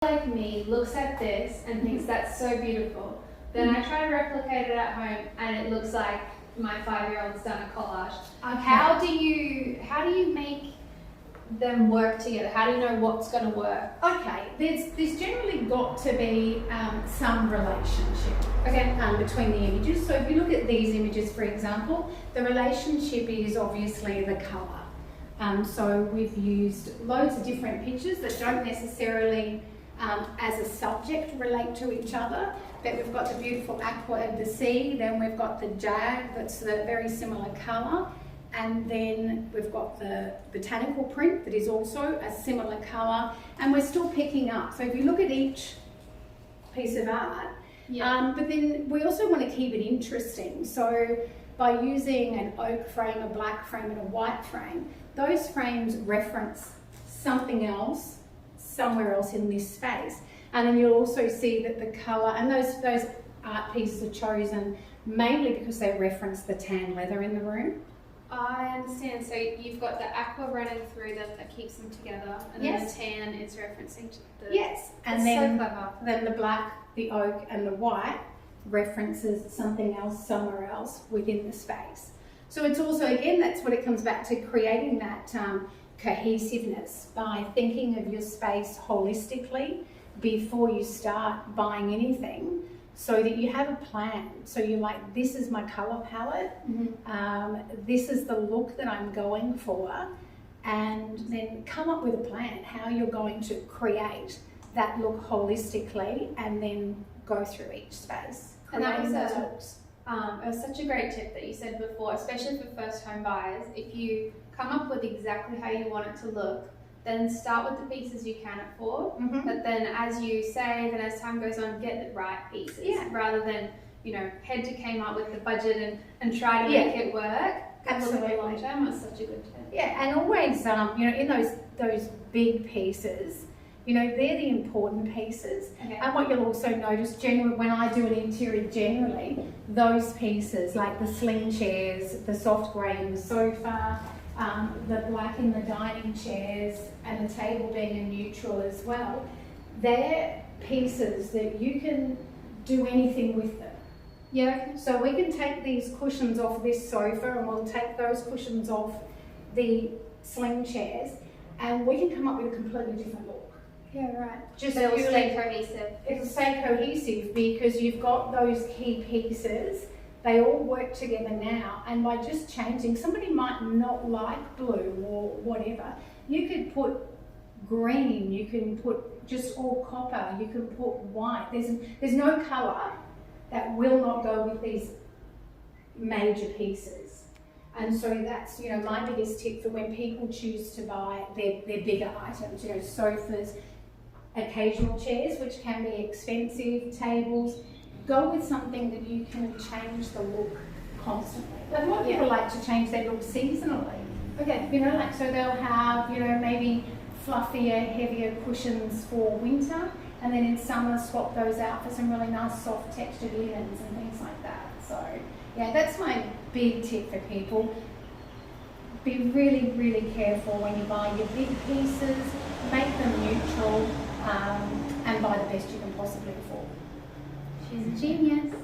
like me looks at this and thinks that's so beautiful, then I try to replicate it at home and it looks like my 5-year-old's done a collage. Okay. How do you make them work together? How do you know what's going to work? Okay, there's generally got to be some relationship between the images. So if you look at these images, for example, the relationship is obviously the colour. So we've used loads of different pictures that don't necessarily, as a subject, relate to each other. But we've got the beautiful aqua of the sea, then we've got the jag that's a very similar colour. And then we've got the botanical print that is also a similar colour, and we're still picking up. So if you look at each piece of art, but then we also want to keep it interesting. So by using an oak frame, a black frame and a white frame, those frames reference something else somewhere else in this space. And then you'll also see that the colour, and those art pieces are chosen mainly because they reference the tan leather in the room. I understand. So you've got the aqua running through them that keeps them together, and then the tan is referencing to the... And then the black, the oak and the white references something else somewhere else within the space. So it's also, again, that's what it comes back to, creating that cohesiveness by thinking of your space holistically before you start buying anything, so that you have a plan. So you're like, this is my colour palette, this is the look that I'm going for, and then come up with a plan how you're going to create that look holistically and then go through each space. And that was it was such a great tip that you said before, especially for first home buyers. If you come up with exactly how you want it to look, then start with the pieces you can afford, but then as you say, then as time goes on, get the right pieces, rather than, you know, head to Kmart with the budget and try to make it work. Absolutely. Long term was such a good tip. Yeah, and always, you know, in those big pieces, you know, they're the important pieces. And what you'll also notice, generally, when I do an interior generally, those pieces, like the sling chairs, the soft grey in the sofa, the black in the dining chairs, and the table being a neutral as well, they're pieces that you can do anything with them. Yeah, so we can take these cushions off this sofa and we'll take those cushions off the sling chairs and we can come up with a completely different look. Yeah, right. Just it'll stay cohesive. It'll stay cohesive because you've got those key pieces. They all work together now, and by just changing, somebody might not like blue or whatever. You could put green, you can put just all copper, you can put white. There's no colour that will not go with these major pieces. And so that's, you know, my biggest tip for when people choose to buy their bigger items, you know, sofas, occasional chairs, which can be expensive, tables. Go with something that you can change the look constantly. Like a lot of people like to change their look seasonally. You know, like, so they'll have, you know, maybe fluffier, heavier cushions for winter, and then in summer swap those out for some really nice soft textured linens and things like that. So yeah, that's my big tip for people. Be really, really careful when you buy your big pieces, make them neutral, and buy the best you can possibly afford. She's a genius.